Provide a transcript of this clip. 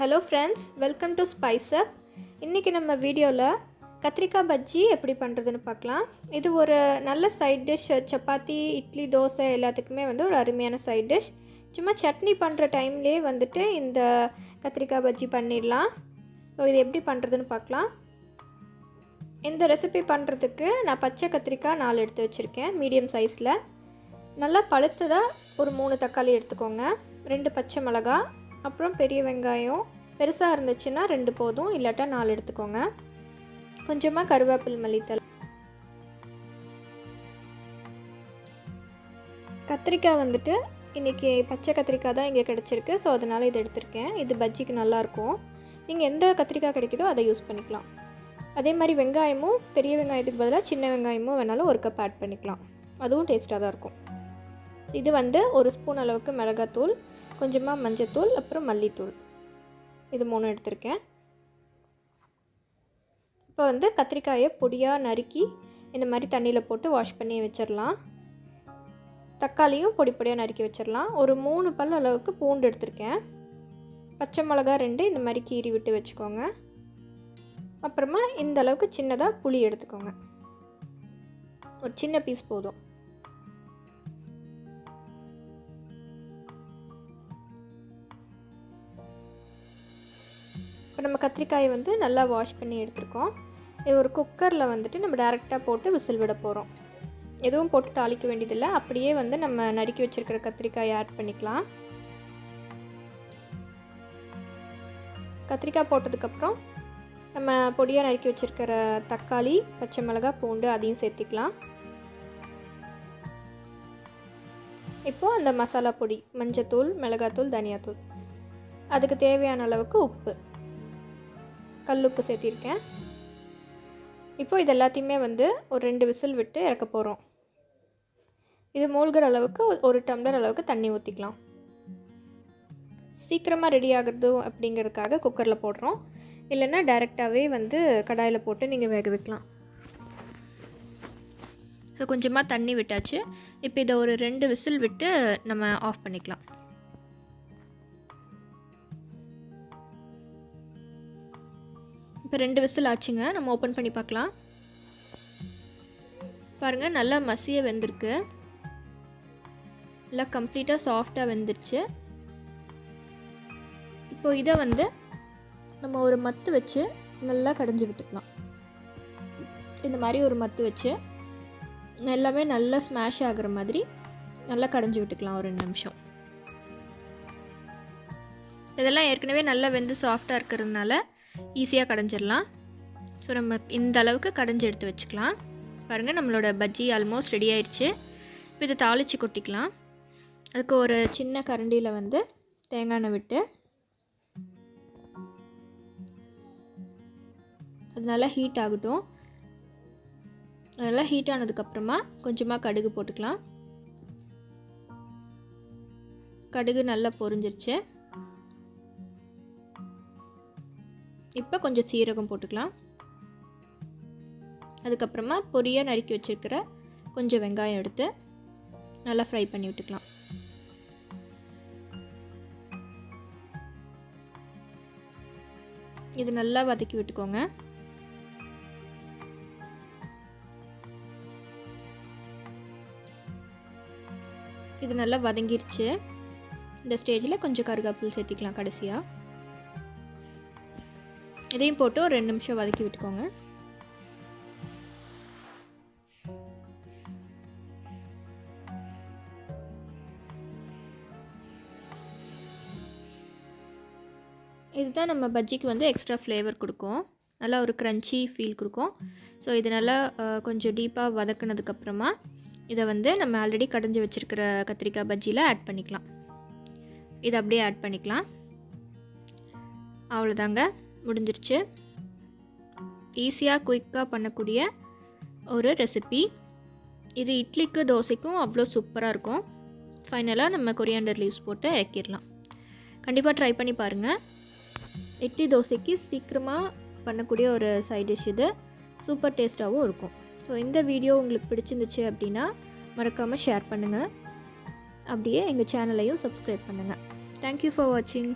Hello friends, welcome to Spice Up. இன்னைக்கு நம்ம வீடியோல கத்திரிக்காய் பஜ்ஜி எப்படி பண்றதுன்னு பார்க்கலாம். இது ஒரு நல்ல சைடு டிஷ், சப்பாத்தி, இட்லி, தோசை எல்லாத்துக்குமே ஒரு அருமையான சைடு டிஷ். சும்மா சட்னி பண்ற டைம்லயே இந்த கத்திரிக்காய் பஜ்ஜி பண்ணிடலாம். ஸோ இது எப்படி பண்றதுன்னு பார்க்கலாம். இந்த ரெசிபி பண்ணுறதுக்கு நான் பச்சை கத்திரிக்காய் 4 எடுத்து வச்சுருக்கேன் மீடியம் சைஸில். நல்லா பழுத்ததா ஒரு 3 தக்காளி எடுத்துக்கோங்க, 2 பச்சை மிளகாய், அப்புறம் பெரிய வெங்காயம் பெருசாக இருந்துச்சுன்னா 2 போதும், இல்லாட்டா 4 எடுத்துக்கோங்க. கொஞ்சமாக கருவேப்பிலை, மல்லித்தழை. கத்திரிக்காய் இன்றைக்கி பச்சை கத்திரிக்காய் தான் இங்கே கிடச்சிருக்கு, ஸோ அதனால் இதை எடுத்திருக்கேன். இது பஜ்ஜிக்கு நல்லாயிருக்கும். நீங்கள் எந்த கத்திரிக்காய் கிடைக்குதோ அதை யூஸ் பண்ணிக்கலாம். அதே மாதிரி வெங்காயமும் பெரிய வெங்காயத்துக்கு பதிலாக சின்ன வெங்காயமும் வேணாலும் 1 கப் ஆட் பண்ணிக்கலாம், அதுவும் டேஸ்ட்டாக தான் இருக்கும். இது 1 ஸ்பூன் அளவுக்கு மிளகாத்தூள், கொஞ்சமாக மஞ்சத்தூள், அப்புறம் மல்லித்தூள், இது 3 எடுத்திருக்கேன். இப்போ கத்திரிக்காயை பொடியாக நறுக்கி இந்த மாதிரி தண்ணியில் போட்டு வாஷ் பண்ணி வச்சிடலாம். தக்காளியும் பொடி பொடியாக நறுக்கி வச்சிடலாம். ஒரு 3 பல் அளவுக்கு பூண்டு எடுத்திருக்கேன். பச்சை மிளகா 2 இந்த மாதிரி கீறி விட்டு வச்சுக்கோங்க. அப்புறமா இந்த அளவுக்கு சின்னதாக புளி எடுத்துக்கோங்க, ஒரு சின்ன பீஸ் போதும். இப்போ நம்ம கத்திரிக்காயை நல்லா வாஷ் பண்ணி எடுத்துருக்கோம். இது ஒரு குக்கரில் நம்ம டேரெக்டாக போட்டு விசில் விட போகிறோம். எதுவும் போட்டு தாளிக்க வேண்டியதில்லை. அப்படியே நம்ம நறுக்கி வச்சுருக்கிற கத்திரிக்காயை ஆட் பண்ணிக்கலாம். கத்திரிக்காய் போட்டதுக்கப்புறம் நம்ம பொடியாக நறுக்கி வச்சுருக்கிற தக்காளி, பச்சை மிளகாய், பூண்டு அதையும் சேர்த்திக்கலாம். இப்போது அந்த மசாலா பொடி, மஞ்சத்தூள், மிளகாத்தூள், தனியாத்தூள், அதுக்கு தேவையான அளவுக்கு உப்பு, கல்லுப்பு சேர்த்திருக்கேன். இப்போது இது எல்லாத்தையுமே ஒரு 2 விசில் விட்டு இறக்க போகிறோம். இது மூழ்கிற அளவுக்கு 1 டம்ளர் அளவுக்கு தண்ணி ஊற்றிக்கலாம். சீக்கிரமாக ரெடி ஆகிறது அப்படிங்கிறதுக்காக குக்கரில் போடுறோம், இல்லைன்னா டைரெக்டாகவே கடாயில் போட்டு நீங்கள் வேக வைக்கலாம். ஸோ கொஞ்சமாக தண்ணி விட்டாச்சு. இப்போ இதை ஒரு 2 விசில் விட்டு நம்ம ஆஃப் பண்ணிக்கலாம். இப்போ 2 விசில் ஆச்சுங்க. நம்ம ஓப்பன் பண்ணி பார்க்கலாம். பாருங்கள், நல்லா மசிய வெந்திருக்கு, நல்லா கம்ப்ளீட்டாக சாஃப்டாக வெந்துருச்சு. இப்போ இதை நம்ம ஒரு மத்து வச்சு நல்லா கடைஞ்சி விட்டுக்கலாம். இந்த மாதிரி ஒரு மத்து வச்சு எல்லாமே நல்லா ஸ்மாஷ் ஆகிற மாதிரி நல்லா கடைஞ்சி விட்டுக்கலாம் ஒரு 2 நிமிஷம். இதெல்லாம் ஏற்கனவே நல்லா வெந்து சாஃப்டாக இருக்கிறதுனால ஈஸியாக கடைஞ்சிடலாம். ஸோ நம்ம இந்த அளவுக்கு கடைஞ்சி எடுத்து வச்சுக்கலாம். பாருங்கள், நம்மளோட பஜ்ஜி ஆல்மோஸ்ட் ரெடி ஆயிடுச்சு. இப்போ இதை தாளித்து கொட்டிக்கலாம். அதுக்கு ஒரு சின்ன கரண்டியில் தேங்காய் எண்ணெய் விட்டு அது நல்லா ஹீட் ஆகட்டும். நல்லா ஹீட் ஆனதுக்கப்புறமா கொஞ்சமாக கடுகு போட்டுக்கலாம். கடுகு நல்லா பொரிஞ்சிருச்சு. இப்போ கொஞ்சம் சீரகம் போட்டுக்கலாம். அதுக்கப்புறமா பொடியாக நறுக்கி வச்சுருக்கிற கொஞ்சம் வெங்காயம் எடுத்து நல்லா ஃப்ரை பண்ணி விட்டுக்கலாம். இது நல்லா வதக்கி விட்டுக்கோங்க. இது நல்லா வதங்கிருச்சு. இந்த ஸ்டேஜில் கொஞ்சம் கருவேப்பிலை சேர்த்திக்கலாம் கடைசியாக. இதையும் போட்டு ஒரு 2 நிமிஷம் வதக்கி விட்டுக்கோங்க. இதுதான் நம்ம பஜ்ஜிக்கு எக்ஸ்ட்ரா ஃப்ளேவர் கொடுக்கும், நல்லா ஒரு க்ரன்ச்சி ஃபீல் கொடுக்கும். ஸோ இது நல்லா கொஞ்சம் டீப்பாக வதக்கினதுக்கப்புறமா இதை நம்ம ஆல்ரெடி கடைஞ்சி வச்சுருக்கிற கத்திரிக்காய் பஜ்ஜியில் ஆட் பண்ணிக்கலாம். இதை அப்படியே ஆட் பண்ணிக்கலாம். அவ்வளோதாங்க, முடிஞ்சிருச்சு. ஈஸியாக குயிக்காக பண்ணக்கூடிய ஒரு ரெசிபி இது. இட்லிக்கு தோசைக்கும் அவ்வளோ சூப்பராக இருக்கும். ஃபைனலாக நம்ம கொரியாண்டர் லீவ்ஸ் போட்டு இறக்கிடலாம். கண்டிப்பாக ட்ரை பண்ணி பாருங்கள். இட்லி தோசைக்கு சீக்கிரமாக பண்ணக்கூடிய ஒரு சைட் டிஷ் இது. சூப்பர் டேஸ்ட்டாகவும் இருக்கும். ஸோ இந்த வீடியோ உங்களுக்கு பிடிச்சிருந்துச்சு அப்படின்னா மறக்காமல் ஷேர் பண்ணுங்கள். அப்படியே எங்கள் சேனலையும் சப்ஸ்கிரைப் பண்ணுங்கள். தேங்க்யூ ஃபார் வாட்சிங்.